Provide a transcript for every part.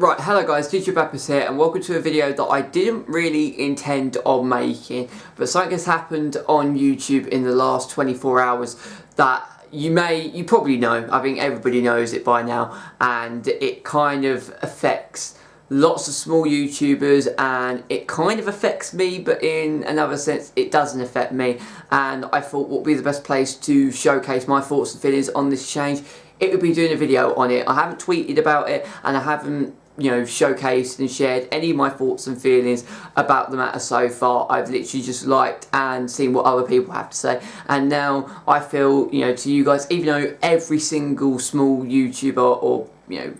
Right, hello guys, DJ Bagpuss here and welcome to a video that I didn't really intend on making, but something has happened on YouTube in the last 24 hours that you probably know. I think everybody knows it by now, and it kind of affects lots of small YouTubers, and it kind of affects me, but in another sense it doesn't affect me. And I thought what would be the best place to showcase my thoughts and feelings on this change, it would be doing a video on it. I haven't tweeted about it and I haven't showcased and shared any of my thoughts and feelings about the matter so far. I've literally just liked and seen what other people have to say, and now I feel, to you guys, even though every single small YouTuber or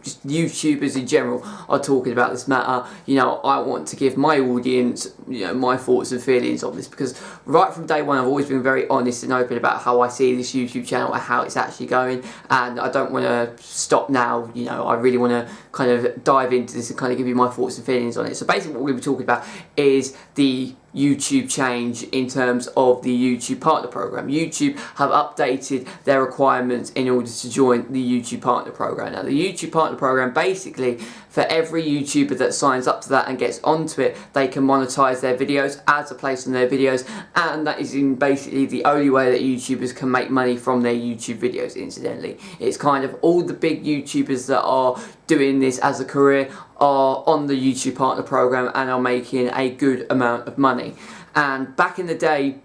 just YouTubers in general are talking about this matter, I want to give my audience, my thoughts and feelings on this, because right from day one I've always been very honest and open about how I see this YouTube channel and how it's actually going, and I don't want to stop now. I really want to kind of dive into this and kind of give you my thoughts and feelings on it. So basically what we're going to be talking about is the YouTube change in terms of the YouTube Partner Program. YouTube have updated their requirements in order to join the YouTube Partner Program. Now, the YouTube Partner Program, basically, for every YouTuber that signs up to that and gets onto it, they can monetize their videos, ads are placed on their videos, and that is basically the only way that YouTubers can make money from their YouTube videos, incidentally. It's kind of all the big YouTubers that are doing this as a career are on the YouTube Partner Program and are making a good amount of money. And back in the day,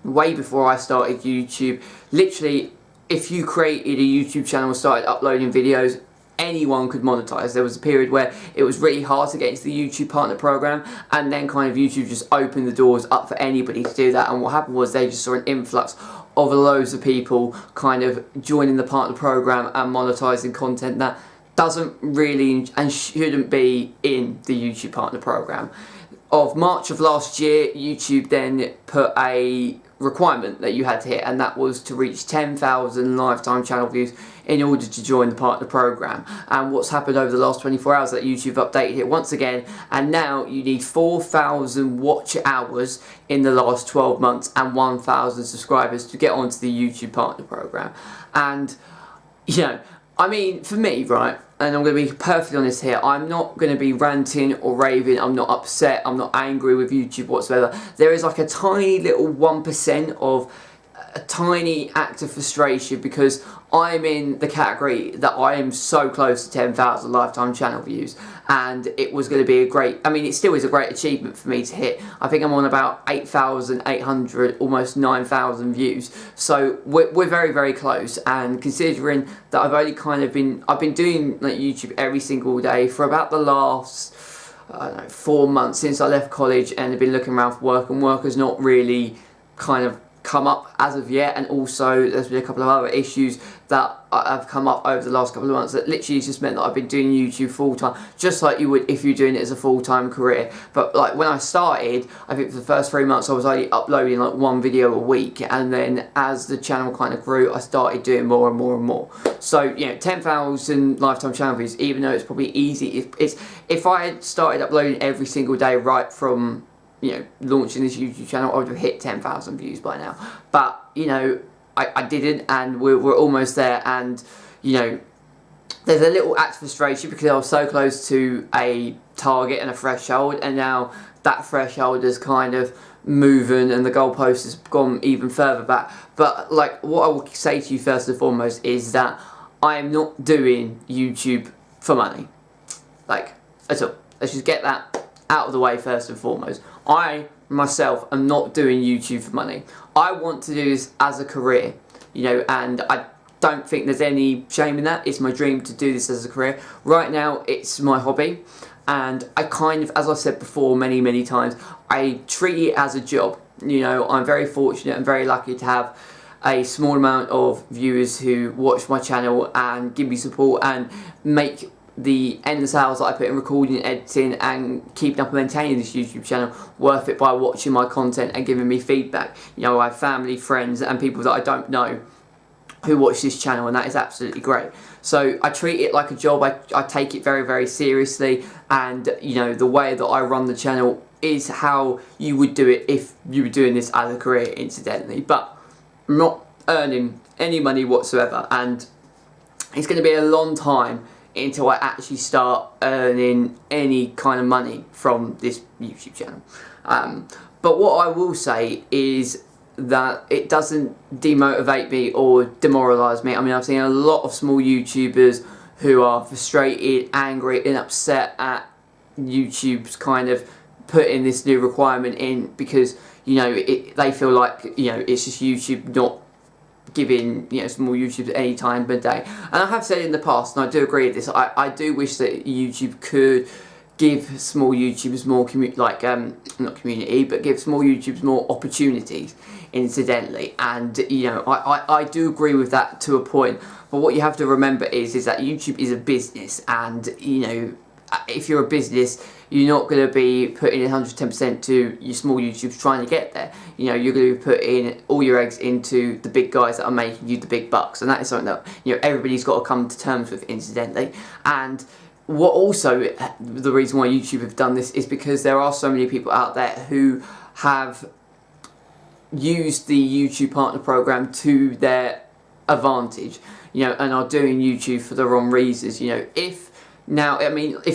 way before I started YouTube, literally if you created a YouTube channel and started uploading videos, anyone could monetize. There was a period where it was really hard to get into the YouTube Partner Program, and then kind of YouTube just opened the doors up for anybody to do that. And what happened was they just saw an influx of loads of people kind of joining the Partner Program and monetizing content that doesn't really and shouldn't be in the YouTube Partner Program. Of March of last year, YouTube then put a requirement that you had to hit, and that was to reach 10,000 lifetime channel views in order to join the Partner Program. And what's happened over the last 24 hours that YouTube updated it once again, and now you need 4,000 watch hours in the last 12 months and 1,000 subscribers to get onto the YouTube Partner Program. And I mean, for me, right, and I'm going to be perfectly honest here, I'm not going to be ranting or raving, I'm not upset, I'm not angry with YouTube whatsoever. There is like a tiny little 1% of a tiny act of frustration, because I'm in the category that I am so close to 10,000 lifetime channel views, and it was going to be it still is a great achievement for me to hit. I think I'm on about 8,800, almost 9,000 views, so we're very, very close. And considering that I've been doing like YouTube every single day for about the last 4 months since I left college, and I've been looking around for work, and work has not really kind of come up as of yet, and also there's been a couple of other issues that have come up over the last couple of months that literally just meant that I've been doing YouTube full time, just like you would if you're doing it as a full-time career. But like when I started, I think for the first 3 months I was only uploading like 1 video a week, and then as the channel kind of grew, I started doing more and more and more. So 10,000 lifetime channel views, even though it's probably easy, if I had started uploading every single day right from launching this YouTube channel, I would have hit 10,000 views by now. But I didn't, and we're almost there. And there's a little act of frustration because I was so close to a target and a threshold, and now that threshold is kind of moving and the goalpost has gone even further back. But like, what I will say to you first and foremost is that I am not doing YouTube for money, like, at all. Let's just get that out of the way first and foremost. I myself am not doing YouTube for money. I want to do this as a career, and I don't think there's any shame in that. It's my dream to do this as a career. Right now it's my hobby, and I kind of, as I've said before many times, I treat it as a job. I'm very fortunate and very lucky to have a small amount of viewers who watch my channel and give me support and make the endless hours that I put in recording, editing and keeping up and maintaining this YouTube channel worth it by watching my content and giving me feedback. I have family, friends and people that I don't know who watch this channel, and that is absolutely great. So I treat it like a job. I take it very, very seriously, and the way that I run the channel is how you would do it if you were doing this as a career, incidentally. But I'm not earning any money whatsoever, and it's going to be a long time until I actually start earning any kind of money from this YouTube channel. But what I will say is that it doesn't demotivate me or demoralise me. I mean, I've seen a lot of small YouTubers who are frustrated, angry and upset at YouTube's kind of putting this new requirement in because, you know, they feel like, you know, it's just YouTube not giving, you know, small YouTubers any time of the day. And I have said in the past, and I do agree with this, I do wish that YouTube could give small YouTubers more not community, but give small YouTubers more opportunities, incidentally. And, you know, I do agree with that to a point. But what you have to remember is that YouTube is a business, and, you know, if you're a business, you're not going to be putting in 110% to your small YouTubers trying to get there. You know, you're going to be putting all your eggs into the big guys that are making you the big bucks, and that is something that, you know, everybody's got to come to terms with, incidentally. And what also, the reason why YouTube have done this is because there are so many people out there who have used the YouTube Partner Program to their advantage, you know, and are doing YouTube for the wrong reasons. You know, if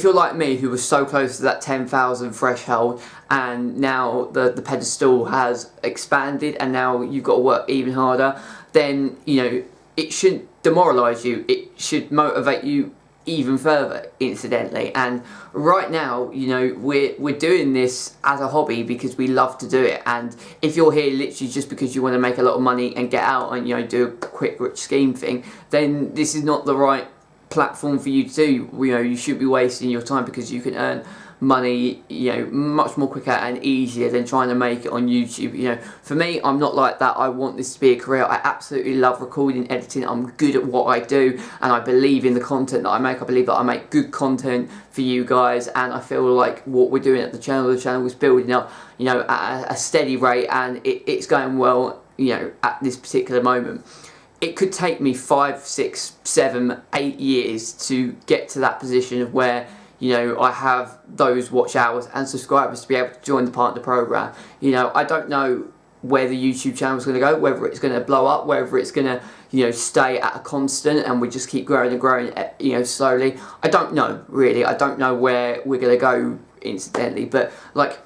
you're like me, who was so close to that 10,000 threshold, and now the pedestal has expanded, and now you've got to work even harder, then, you know, it shouldn't demoralise you. It should motivate you even further, incidentally. And right now, you know, we're doing this as a hobby because we love to do it. And if you're here literally just because you want to make a lot of money and get out and, you know, do a quick rich scheme thing, then this is not the right platform for you to do. You know, you should be wasting your time because you can earn money, you know, much more quicker and easier than trying to make it on YouTube. You know, for me, I'm not like that. I want this to be a career. I absolutely love recording, editing. I'm good at what I do, and I believe in the content that I make. I believe that I make good content for you guys, and I feel like what we're doing at the channel is building up, you know, at a steady rate, and it's going well, you know, at this particular moment. It could take me 5, 6, 7, 8 years to get to that position of where, you know, I have those watch hours and subscribers to be able to join the partner program. You know, I don't know where the YouTube channel is going to go, whether it's going to blow up, whether it's going to, you know, stay at a constant and we just keep growing and growing, you know, slowly. I don't know, really. I don't know where we're going to go, incidentally. But, like,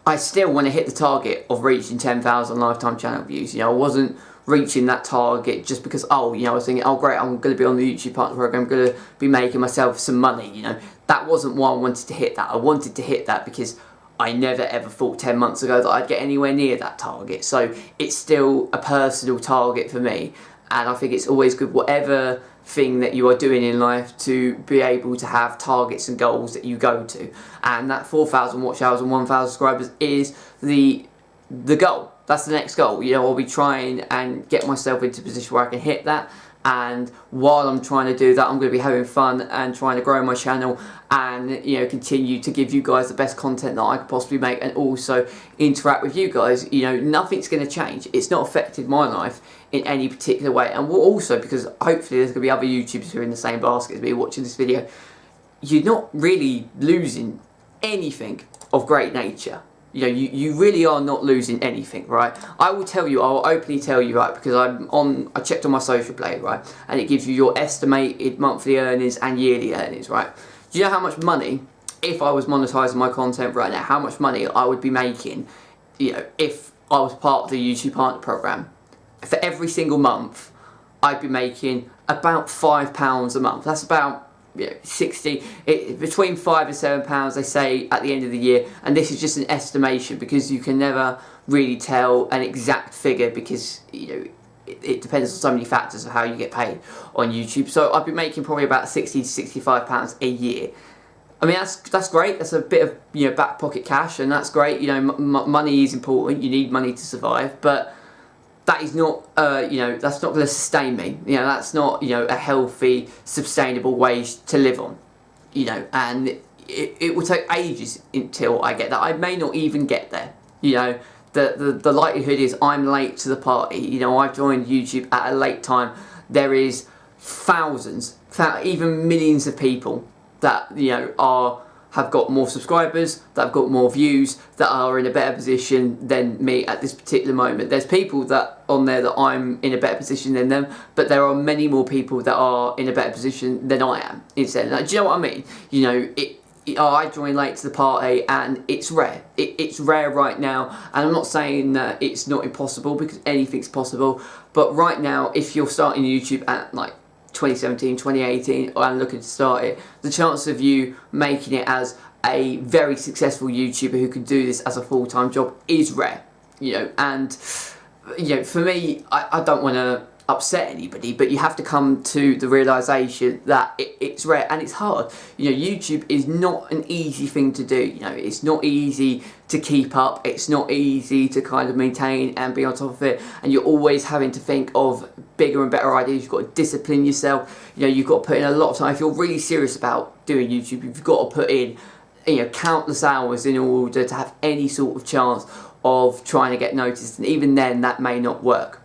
I still want to hit the target of reaching 10,000 lifetime channel views. You know, I wasn't reaching that target just because, oh, you know, I was thinking, oh great, I'm going to be on the YouTube partner program, I'm going to be making myself some money. You know, that wasn't why I wanted to hit that. I wanted to hit that because I never ever thought 10 months ago that I'd get anywhere near that target. So it's still a personal target for me, and I think it's always good, whatever thing that you are doing in life, to be able to have targets and goals that you go to. And that 4,000 watch hours and 1,000 subscribers is the goal. That's the next goal. You know, I'll be trying and get myself into a position where I can hit that, and while I'm trying to do that, I'm going to be having fun and trying to grow my channel and, you know, continue to give you guys the best content that I could possibly make, and also interact with you guys. You know, nothing's going to change. It's not affected my life in any particular way. And we'll also, because hopefully there's going to be other YouTubers who are in the same basket as me watching this video, you're not really losing anything of great nature. You know, you really are not losing anything, right? I will tell you, I will openly tell you, right, because I checked on my social blade, right, and it gives you your estimated monthly earnings and yearly earnings, right? Do you know how much money, if I was monetizing my content right now, how much money I would be making, you know, if I was part of the YouTube Partner Program? For every single month, I'd be making about £5 a month. That's about, yeah, between £5 and £7 they say at the end of the year, and this is just an estimation because you can never really tell an exact figure because, you know, it depends on so many factors of how you get paid on YouTube. So I'd be making probably about £60 to £65 a year. I mean, that's great. That's a bit of, you know, back pocket cash, and that's great. You know, money is important. You need money to survive, but that is not, you know, that's not going to sustain me. You know, that's not, you know, a healthy, sustainable wage to live on. You know, and it will take ages until I get that. I may not even get there. You know, the likelihood is I'm late to the party. You know, I've joined YouTube at a late time. There is thousands, even millions of people that, you know, have got more subscribers, that have got more views, that are in a better position than me at this particular moment. There's people that on there that I'm in a better position than them, but there are many more people that are in a better position than I am. Instead, like, do you know what I mean? You know, I joined late to the party, and it's rare. It's rare right now, and I'm not saying that it's not impossible, because anything's possible. But right now, if you're starting YouTube at like 2017, 2018, and looking to start it, the chance of you making it as a very successful YouTuber who can do this as a full-time job is rare. You know, and you know, for me, I don't want to upset anybody, but you have to come to the realization that it's rare and it's hard. You know, YouTube is not an easy thing to do. You know, it's not easy to keep up, it's not easy to kind of maintain and be on top of it, and you're always having to think of bigger and better ideas. You've got to discipline yourself. You know, you've got to put in a lot of time. If you're really serious about doing YouTube, you've got to put in, you know, countless hours in order to have any sort of chance of trying to get noticed, and even then that may not work.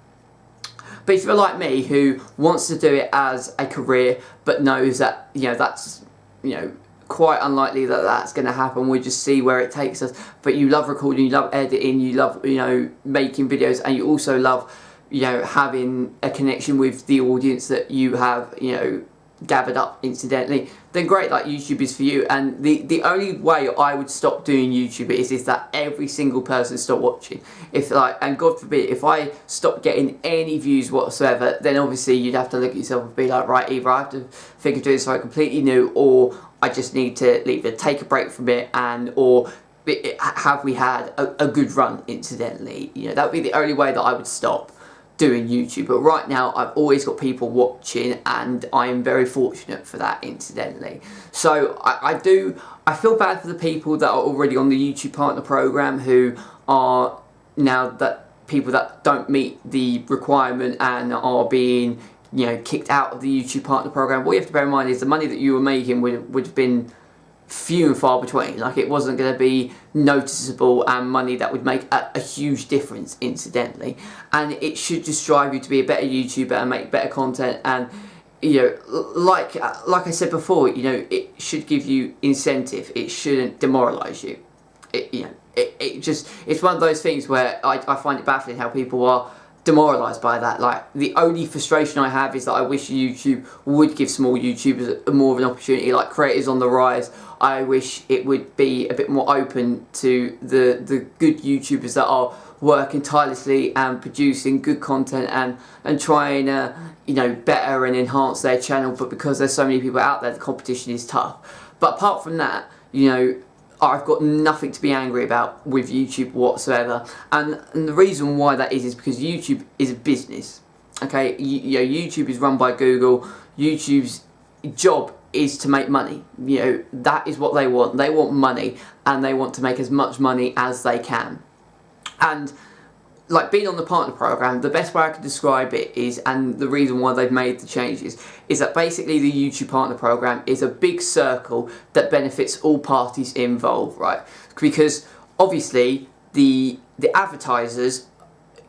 But if you're like me, who wants to do it as a career, but knows that, you know, that's, you know, quite unlikely that that's going to happen, we'll just see where it takes us. But you love recording, you love editing, you love, you know, making videos, and you also love, you know, having a connection with the audience that you have, you know, gathered up incidentally, then great, like, YouTube is for you. And the only way I would stop doing YouTube is that every single person stopped watching. If, like, and God forbid, if I stopped getting any views whatsoever, then obviously you'd have to look at yourself and be like, right, either I have to think of doing something completely new, or I just need to either take a break from it, and or have we had a good run incidentally. You know, that would be the only way that I would stop doing YouTube. But right now I've always got people watching, and I am very fortunate for that incidentally. So I feel bad for the people that are already on the YouTube Partner Program, who are now that people that don't meet the requirement and are being, you know, kicked out of the YouTube Partner Program. What you have to bear in mind is the money that you were making would have been few and far between. Like, it wasn't going to be noticeable and money that would make a huge difference incidentally. And it should just drive you to be a better YouTuber and make better content. And, you know, like I said before, you know, it should give you incentive. It shouldn't demoralize you. You know, it's one of those things where I find it baffling how people are demoralised by that. Like, the only frustration I have is that I wish YouTube would give small YouTubers more of an opportunity, like creators on the rise. I wish it would be a bit more open to the good YouTubers that are working tirelessly and producing good content and trying to, you know, better and enhance their channel. But because there's so many people out there, the competition is tough. But apart from that, you know, I've got nothing to be angry about with YouTube whatsoever. And the reason why that is because YouTube is a business. Okay, you know, YouTube is run by Google. YouTube's job is to make money. You know, that is what they want. They want money, and they want to make as much money as they can. And like, being on the partner program, the best way I can describe it is, and the reason why they've made the changes, is that basically the YouTube partner program is a big circle that benefits all parties involved, right? Because obviously the advertisers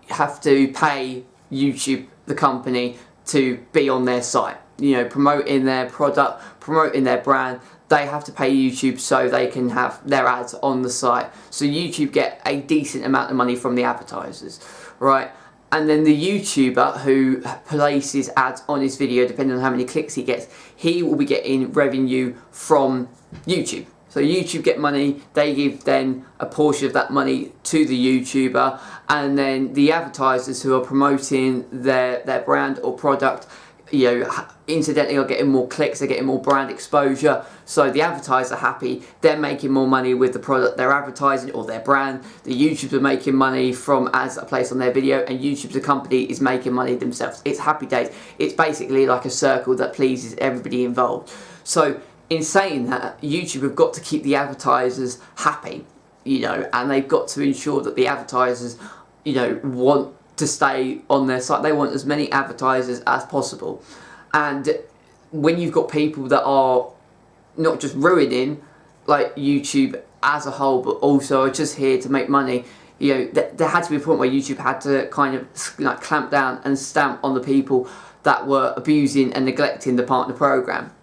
have to pay YouTube, the company, to be on their site, you know, promoting their product, promoting their brand. They have to pay YouTube so they can have their ads on the site. So YouTube get a decent amount of money from the advertisers, right? And then the YouTuber who places ads on his video, depending on how many clicks he gets, he will be getting revenue from YouTube. So YouTube get money, they give then a portion of that money to the YouTuber, and then the advertisers who are promoting their brand or product, you know, incidentally are getting more clicks, they're getting more brand exposure, so the advertisers are happy, they're making more money with the product they're advertising or their brand. The YouTubers are making money from ads that are placed on their video, and YouTube, the company, is making money themselves. It's happy days. It's basically like a circle that pleases everybody involved. So in saying that, YouTube have got to keep the advertisers happy, you know, and they've got to ensure that the advertisers, you know, want to stay on their site. They want as many advertisers as possible. And when you've got people that are not just ruining like YouTube as a whole, but also are just here to make money, you know, there had to be a point where YouTube had to kind of like clamp down and stamp on the people that were abusing and neglecting the partner program.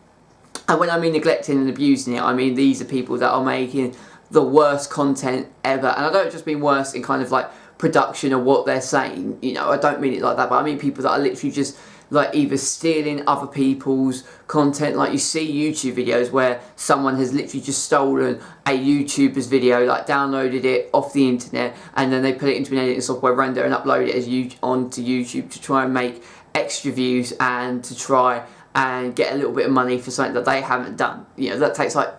And when I mean neglecting and abusing it, I mean these are people that are making the worst content ever. And I don't just mean worse in kind of like production or what they're saying, you know, I don't mean it like that, but I mean people that are literally just like either stealing other people's content. Like you see YouTube videos where someone has literally just stolen a YouTuber's video, like downloaded it off the internet, and then they put it into an editing software, render and upload it as onto YouTube to try and make extra views and to try and get a little bit of money for something that they haven't done. You know, that takes like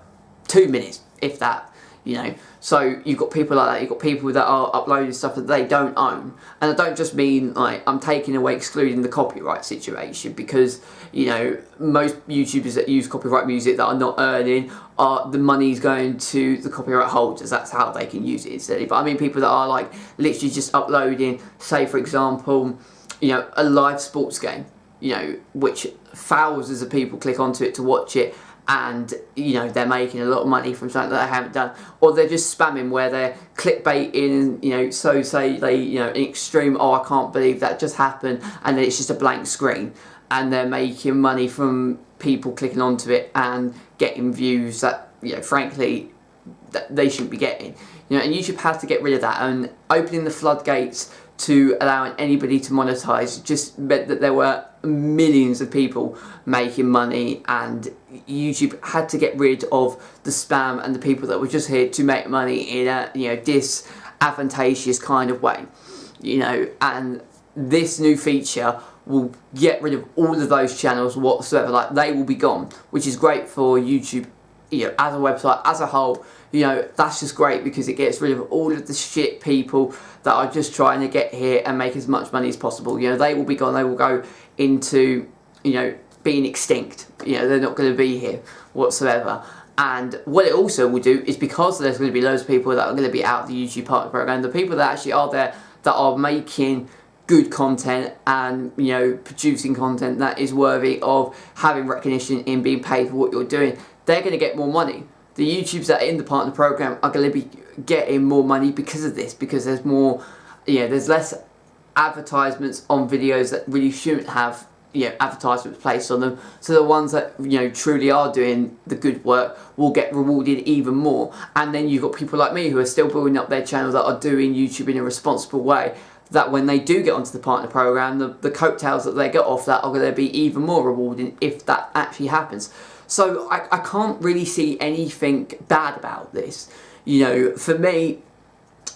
2 minutes, if that. You know, so you've got people like that, you've got people that are uploading stuff that they don't own. And I don't just mean like I'm taking away excluding the copyright situation, because, you know, most YouTubers that use copyright music that are not earning, the money's going to the copyright holders. That's how they can use it instead. But I mean people that are like literally just uploading, say for example, you know, a live sports game, you know, which thousands of people click onto it to watch it, and, you know, they're making a lot of money from something that they haven't done. Or they're just spamming where they're clickbaiting, you know, so say they, you know, an extreme, oh, I can't believe that just happened, and then it's just a blank screen. And they're making money from people clicking onto it and getting views that, you know, frankly, that they shouldn't be getting. You know, and YouTube has to get rid of that, and opening the floodgates to allowing anybody to monetize just meant that there were millions of people making money, and YouTube had to get rid of the spam and the people that were just here to make money in a, you know, disadvantageous kind of way, you know. And this new feature will get rid of all of those channels whatsoever. Like, they will be gone, which is great for YouTube, you know, as a website as a whole. You know, that's just great because it gets rid of all of the shit people that are just trying to get here and make as much money as possible. You know, they will be gone. They will go into, you know, being extinct. You know, they're not going to be here whatsoever. And what it also will do is, because there's going to be loads of people that are going to be out of the YouTube partner program, the people that actually are there that are making good content and, you know, producing content that is worthy of having recognition in being paid for what you're doing, they're going to get more money. The YouTubers that are in the partner program are going to be getting more money because of this, because there's more, you know, there's less advertisements on videos that really shouldn't have, you know, advertisements placed on them. So the ones that, you know, truly are doing the good work will get rewarded even more. And then you've got people like me who are still building up their channels that are doing YouTube in a responsible way, that when they do get onto the partner program, the coattails that they get off that are going to be even more rewarding if that actually happens. So I can't really see anything bad about this. You know, for me,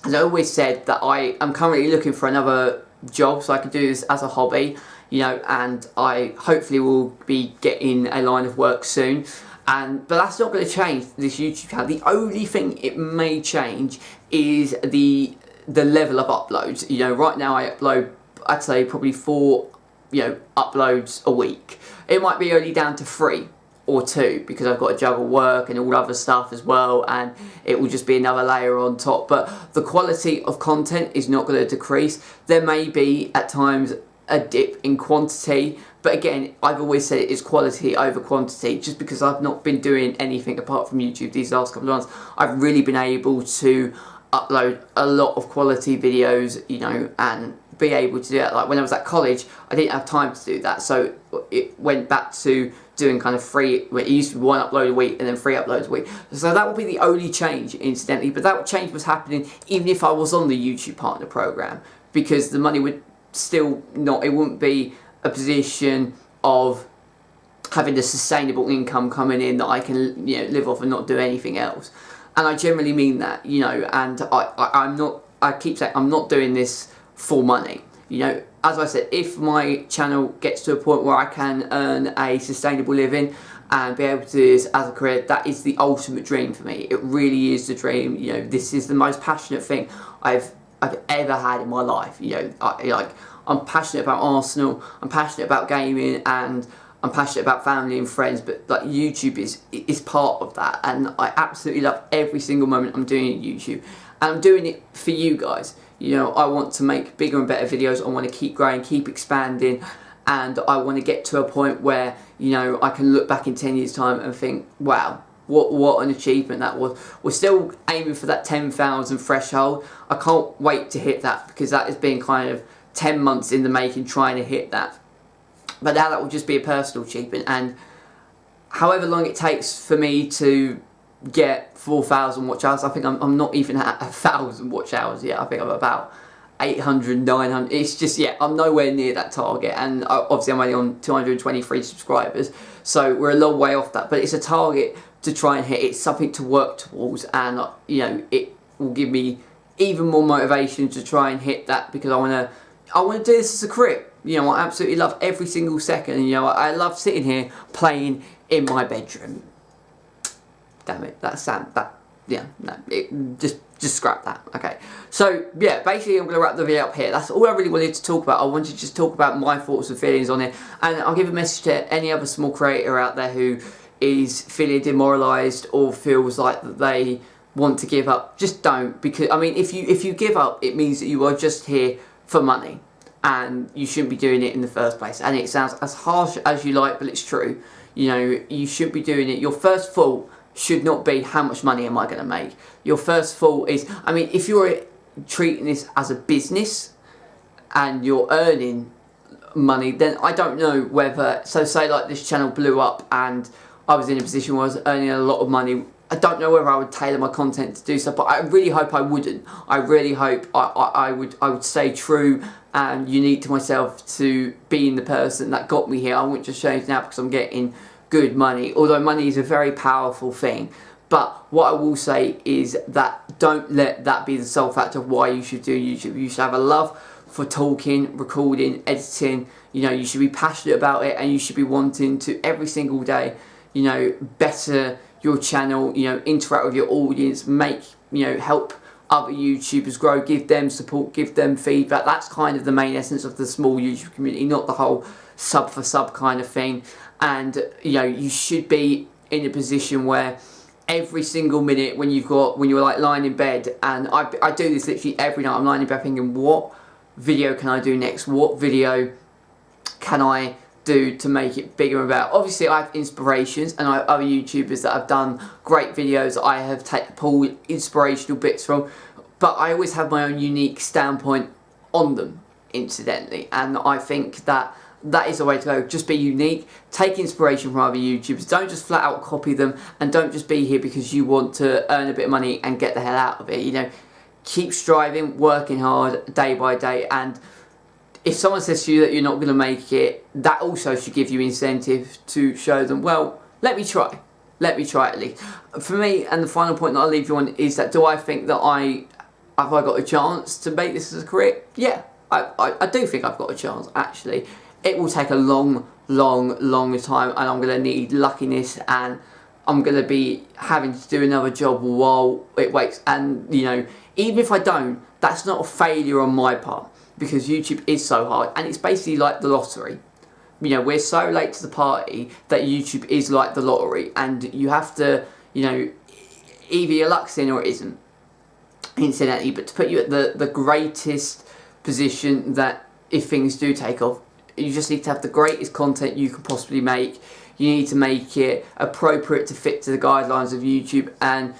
as I always said, that I am currently looking for another job so I can do this as a hobby, you know, and I hopefully will be getting a line of work soon. But that's not going to change this YouTube channel. The only thing it may change is the level of uploads. You know, right now I upload, I'd say probably 4, you know, uploads a week. It might be only down to 3 or 2 because I've got to juggle work and all other stuff as well, and it will just be another layer on top. But the quality of content is not going to decrease. There may be at times a dip in quantity, but again, I've always said it is quality over quantity. Just because I've not been doing anything apart from YouTube these last couple of months, I've really been able to upload a lot of quality videos, you know, and be able to do that. Like when I was at college, I didn't have time to do that, so it went back to doing kind of 3, well, it used to be 1 upload a week and then 3 uploads a week. So that would be the only change, incidentally, but that change was happening even if I was on the YouTube partner program, because the money would still not, it wouldn't be a position of having a sustainable income coming in that I can, you know, live off and not do anything else. And I generally mean that, you know, and I'm not, I keep saying I'm not doing this for money. You know, as I said, if my channel gets to a point where I can earn a sustainable living and be able to do this as a career, that is the ultimate dream for me. It really is the dream. You know, this is the most passionate thing I've ever had in my life. You know, I'm passionate about Arsenal, I'm passionate about gaming, and I'm passionate about family and friends, but like YouTube is part of that, and I absolutely love every single moment I'm doing YouTube, and I'm doing it for you guys. You know, I want to make bigger and better videos. I want to keep growing, keep expanding, and I want to get to a point where, you know, I can look back in 10 years' time and think, wow, what an achievement that was. We're still aiming for that 10,000 threshold. I can't wait to hit that, because that has been kind of 10 months in the making trying to hit that. But now that will just be a personal achievement, and however long it takes for me to get 4,000 watch hours. I think I'm not even at 1,000 watch hours yet. I think I'm about 800, 900. It's just, yeah, I'm nowhere near that target, and obviously I'm only on 223 subscribers, so we're a long way off that, but it's a target to try and hit. It's something to work towards, and you know, it will give me even more motivation to try and hit that, because I want to do this as a career. You know, I absolutely love every single second. You know, I love sitting here playing in my bedroom. Damn it, just scrap that. Okay, so yeah, basically I'm going to wrap the video up here. That's all I really wanted to talk about. I wanted to just talk about my thoughts and feelings on it, and I'll give a message to any other small creator out there who is feeling demoralised or feels like that they want to give up. Just don't, because I mean, if you give up, it means that you are just here for money, and you shouldn't be doing it in the first place. And it sounds as harsh as you like, but it's true. You know, you should be doing it. Your first thought should not be, how much money am I going to make? Your first thought is, I mean, if you're treating this as a business and you're earning money, then I don't know whether, so say like this channel blew up and I was in a position where I was earning a lot of money, I don't know whether I would tailor my content to do so, but I really hope I wouldn't. I really hope I would stay true and unique to myself to being the person that got me here. I wouldn't just change now because I'm getting good money, although money is a very powerful thing. But what I will say is that don't let that be the sole factor of why you should do YouTube. You should have a love for talking, recording, editing. You know, you should be passionate about it, and you should be wanting to every single day, you know, better your channel, you know, interact with your audience, make, you know, help other YouTubers grow, give them support, give them feedback. That's kind of the main essence of the small YouTube community, not the whole sub for sub kind of thing. And you know, you should be in a position where every single minute when you're like lying in bed, and I do this literally every night, I'm lying in bed thinking, what video can I do next? What video can I do to make it bigger and better? Obviously I have inspirations, and I have other YouTubers that have done great videos I have pulled inspirational bits from, but I always have my own unique standpoint on them, incidentally. And I think that is the way to go. Just be unique, take inspiration from other YouTubers, don't just flat out copy them, and don't just be here because you want to earn a bit of money and get the hell out of it. You know, keep striving, working hard day by day, and if someone says to you that you're not going to make it, that also should give you incentive to show them, well, let me try at least. For me, and the final point that I'll leave you on is that, do I think that have I got a chance to make this as a career? Yeah, I do think I've got a chance, actually. It will take a long time, and I'm going to need luckiness, and I'm going to be having to do another job while it waits. And you know, even if I don't, that's not a failure on my part, because YouTube is so hard, and it's basically like the lottery. You know, we're so late to the party that YouTube is like the lottery, and you have to, you know, either your luck's in or it isn't, incidentally. But to put you at the greatest position that if things do take off, you just need to have the greatest content you can possibly make. You need to make it appropriate to fit to the guidelines of YouTube, and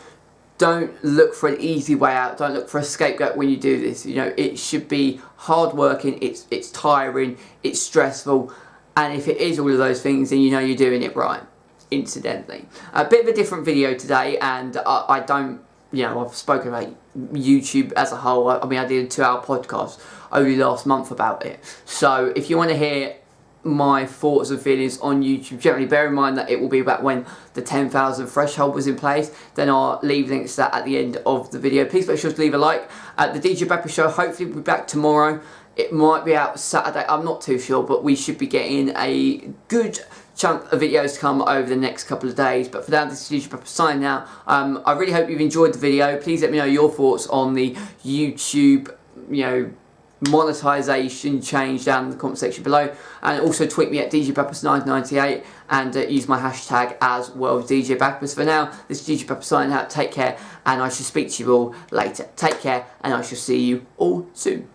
don't look for an easy way out. Don't look for a scapegoat when you do this. You know, it should be hard working, it's tiring, it's stressful, and if it is all of those things, then you know you're doing it right, incidentally. A bit of a different video today, and I don't, you know, I've spoken about YouTube as a whole. I mean, I did a 2-hour podcast only last month about it. So if you want to hear my thoughts and feelings on YouTube generally, bear in mind that it will be about when the 10,000 threshold was in place. Then I'll leave links to that at the end of the video. Please make sure to leave a like. The DJ Bagpuss show hopefully will be back tomorrow. It might be out Saturday, I'm not too sure, but we should be getting a good chunk of videos to come over the next couple of days. But for now, this is DJ Bagpuss signing out. I really hope you've enjoyed the video. Please let me know your thoughts on the YouTube, you know, monetization change down in the comment section below, and also tweet me at DJ Bagpuss 1998 and use my hashtag as well, DJ Bagpuss. For now, this is DJ Bagpuss signing out. Take care, and I shall speak to you all later. Take care, and I shall see you all soon.